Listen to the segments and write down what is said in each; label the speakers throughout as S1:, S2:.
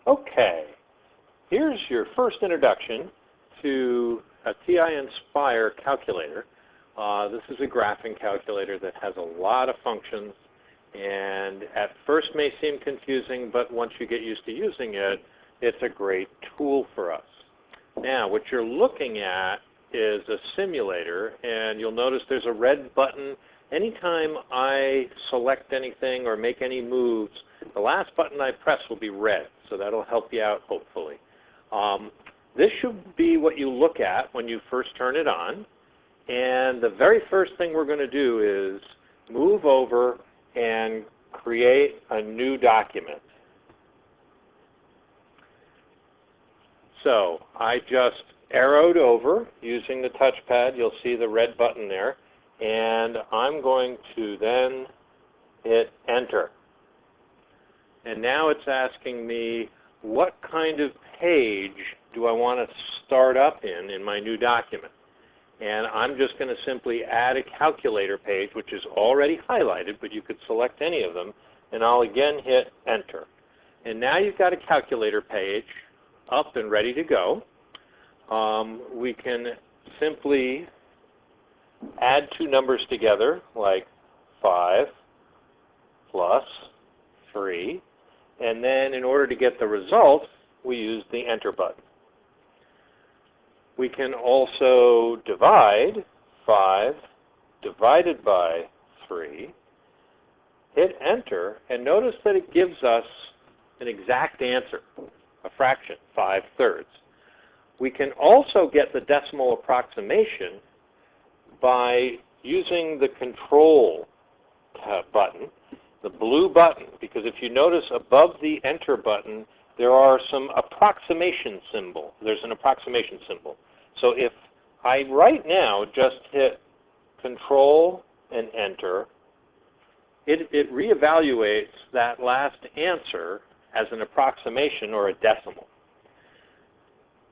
S1: Okay, here's your first introduction to a TI Nspire calculator. This is a graphing calculator that has a lot of functions, and at first may seem confusing, but once you get used to using it, it's a great tool for us. Now, what you're looking at is a simulator, and you'll notice there's a red button. Anytime I select anything or make any moves, the last button I press will be red, so that'll help you out, hopefully. This should be what you look at when you first turn it on, and the very first thing we're going to do is move over and create a new document. So I just arrowed over using the touchpad. You'll see the red button there, and I'm going to then hit Enter. And now it's asking me what kind of page do I want to start up in my new document. And I'm just going to simply add a calculator page, which is already highlighted, but you could select any of them, and I'll again hit Enter. And now you've got a calculator page up and ready to go. We can simply add two numbers together, like 5 plus 3, and then in order to get the result, we use the Enter button. We can also divide 5 divided by 3, hit Enter, and notice that it gives us an exact answer, a fraction, 5/3. We can also get the decimal approximation by using the Control button, the blue button, because if you notice above the Enter button, there are some approximation symbol. There's an approximation symbol. So if I right now just hit Control and Enter, it reevaluates that last answer as an approximation or a decimal.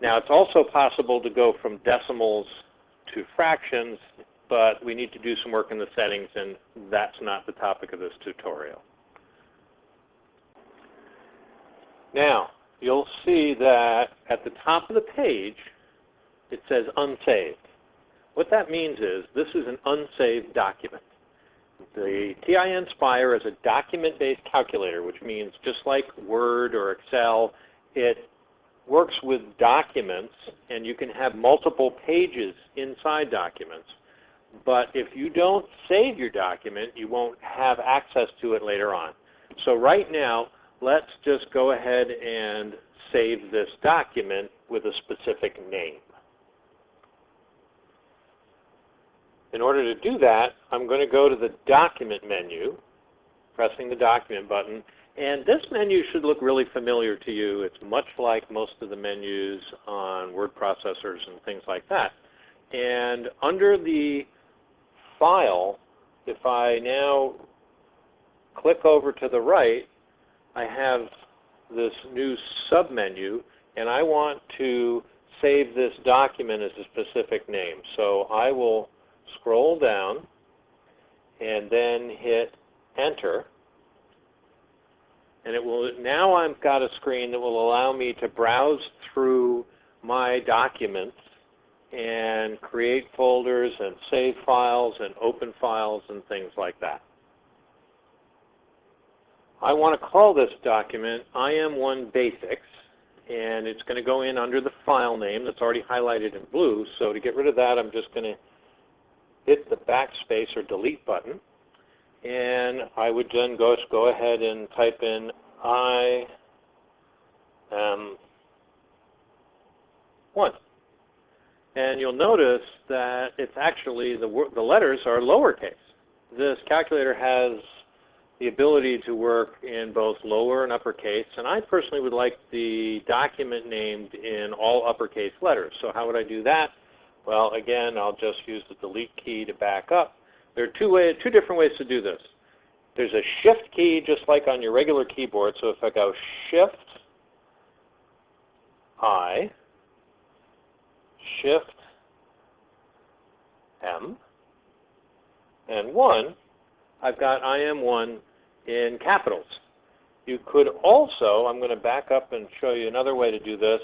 S1: Now, it's also possible to go from decimals to fractions, but we need to do some work in the settings, and that's not the topic of this tutorial. Now, you'll see that at the top of the page, it says Unsaved. What that means is this is an unsaved document. The TI Nspire is a document-based calculator, which means just like Word or Excel, it works with documents, and you can have multiple pages inside documents. But if you don't save your document, you won't have access to it later on. So right now, let's just go ahead and save this document with a specific name. In order to do that, I'm going to go to the Document menu, pressing the Document button, and this menu should look really familiar to you. It's much like most of the menus on word processors and things like that. And under the File, if I now click over to the right, I have this new submenu, and I want to save this document as a specific name. So I will scroll down and then hit Enter. And it will, now I've got a screen that will allow me to browse through my documents and create folders and save files and open files and things like that. I want to call this document IM1 Basics, and it's going to go in under the file name that's already highlighted in blue. So to get rid of that, I'm just going to hit the backspace or delete button. And I would then go ahead and type in IM1. And you'll notice that it's actually, the letters are lowercase. This calculator has the ability to work in both lower and uppercase, and I personally would like the document named in all uppercase letters. So how would I do that? Well, again, I'll just use the delete key to back up. There are two different ways to do this. There's a Shift key, just like on your regular keyboard. So if I go Shift, I, Shift, M, and 1, I've got IM1 in capitals. You could also, I'm going to back up and show you another way to do this.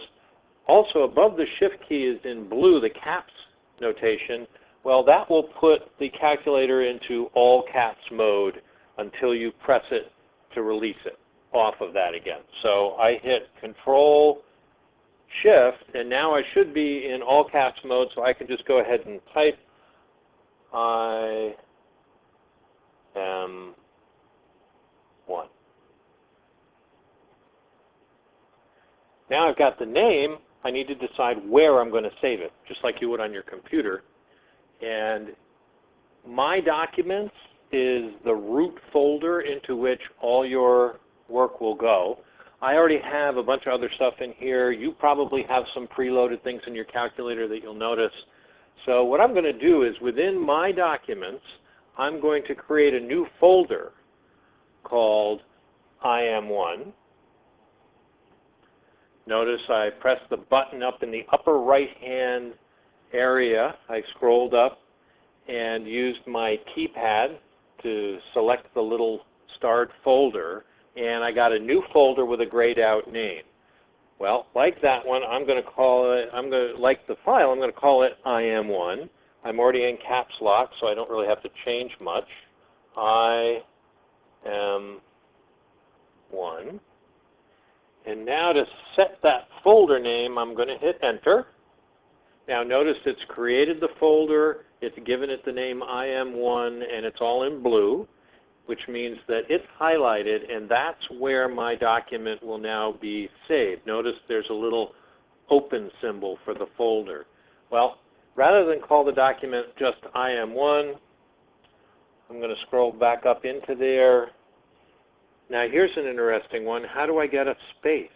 S1: Also, above the Shift key is in blue, the caps notation. Well, that will put the calculator into all caps mode until you press it to release it off of that again. So I hit Control Shift, and now I should be in all caps mode, so I can just go ahead and type I am 1. Now I've got the name. I need to decide where I'm going to save it, just like you would on your computer. And My Documents is the root folder into which all your work will go. I already have a bunch of other stuff in here. You probably have some preloaded things in your calculator that you'll notice. So what I'm going to do is within My Documents, I'm going to create a new folder called IM1. Notice I pressed the button up in the upper right-hand area. I scrolled up and used my keypad to select the little starred folder, and I got a new folder with a grayed out name. Well, like that one, I'm going to call it, like the file, I'm going to call it IM1. I'm already in caps lock, so I don't really have to change much. IM1. And now to set that folder name, I'm going to hit Enter. Now notice it's created the folder, it's given it the name IM1, and it's all in blue, which means that it's highlighted, and that's where my document will now be saved. Notice there's a little open symbol for the folder. Well, rather than call the document just IM1, I'm going to scroll back up into there. Now here's an interesting one. How do I get a space?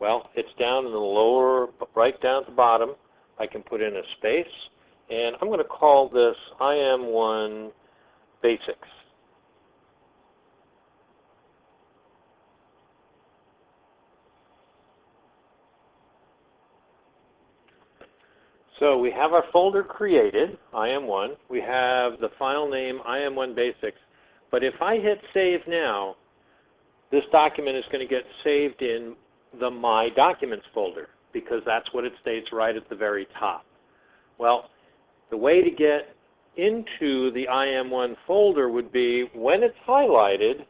S1: Well, it's down in the lower, right down at the bottom. I can put in a space, and I'm going to call this IM1 Basics. So we have our folder created, IM1. We have the file name IM1 Basics. But if I hit Save now, this document is going to get saved in the My Documents folder, because that's what it states right at the very top. Well, the way to get into the IM1 folder would be, when it's highlighted,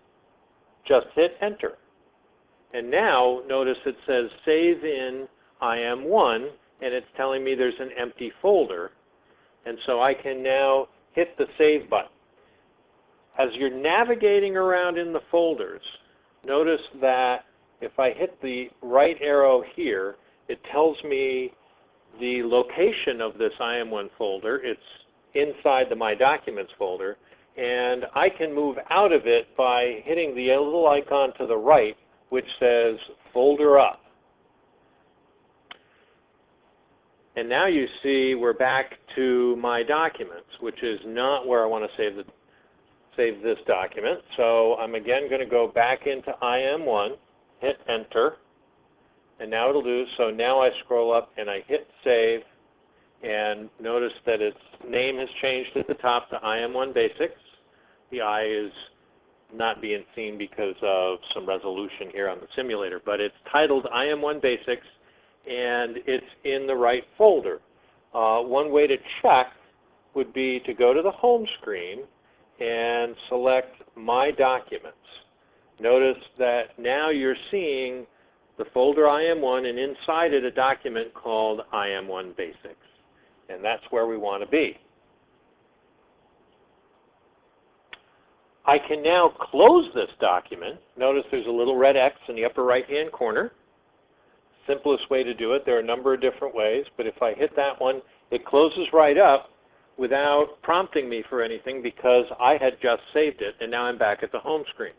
S1: just hit Enter. And now, notice it says Save in IM1, and it's telling me there's an empty folder. And so I can now hit the Save button. As you're navigating around in the folders, notice that if I hit the right arrow here, it tells me the location of this IM1 folder. It's inside the My Documents folder, and I can move out of it by hitting the little icon to the right, which says Folder Up. And now you see we're back to My Documents, which is not where I want to save this document. So I'm again going to go back into IM1, hit Enter, and now it'll do. So now I scroll up and I hit Save, and notice that its name has changed at the top to IM1 Basics. The I is not being seen because of some resolution here on the simulator, but it's titled IM1 Basics, and it's in the right folder. One way to check would be to go to the home screen and select My Documents. Notice that now you're seeing the folder IM1, and inside it a document called IM1 Basics. And that's where we want to be. I can now close this document. Notice there's a little red X in the upper right-hand corner. Simplest way to do it. There are a number of different ways, but if I hit that one, it closes right up without prompting me for anything, because I had just saved it, and now I'm back at the home screen.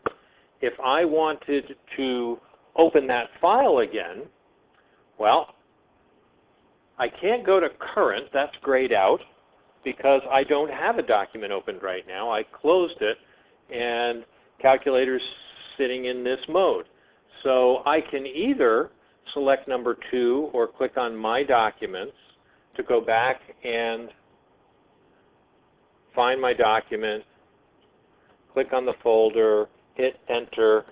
S1: If I wanted to open that file again, well, I can't go to Current. That's grayed out because I don't have a document opened right now. I closed it, and Calculator's sitting in this mode. So I can either select number 2 or click on My Documents to go back and find my document, click on the folder, hit Enter,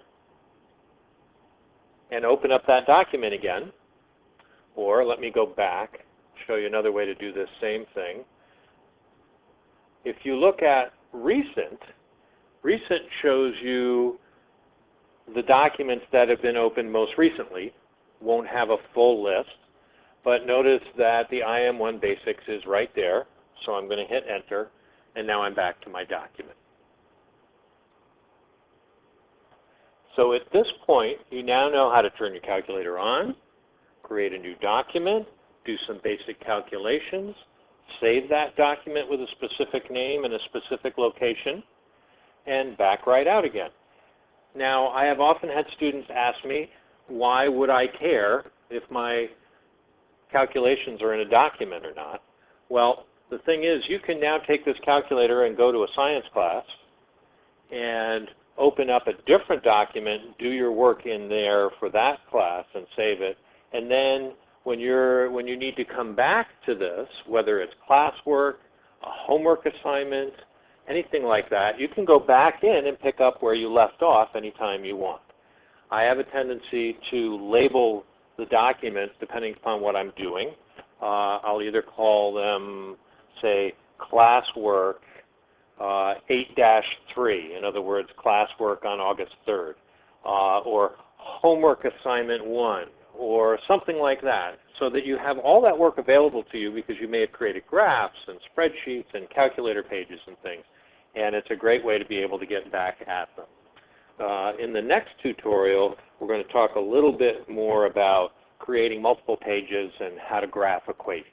S1: and open up that document again. Or let me go back, show you another way to do this same thing. If you look at recent, recent shows you the documents that have been opened most recently. Won't have a full list, but notice that the IM1 Basics is right there. So I'm going to hit Enter, and now I'm back to my document. So at this point, you now know how to turn your calculator on, create a new document, do some basic calculations, save that document with a specific name and a specific location, and back right out again. Now, I have often had students ask me, why would I care if my calculations are in a document or not? Well, the thing is, you can now take this calculator and go to a science class and open up a different document, do your work in there for that class and save it, and then when you need to come back to this, whether it's classwork, a homework assignment, anything like that, you can go back in and pick up where you left off anytime you want. I have a tendency to label the documents depending upon what I'm doing. I'll either call them, say, classwork 8-3, in other words, classwork on August 3rd, or homework assignment 1, or something like that, so that you have all that work available to you because you may have created graphs and spreadsheets and calculator pages and things, and it's a great way to be able to get back at them. In the next tutorial, we're going to talk a little bit more about creating multiple pages and how to graph equations.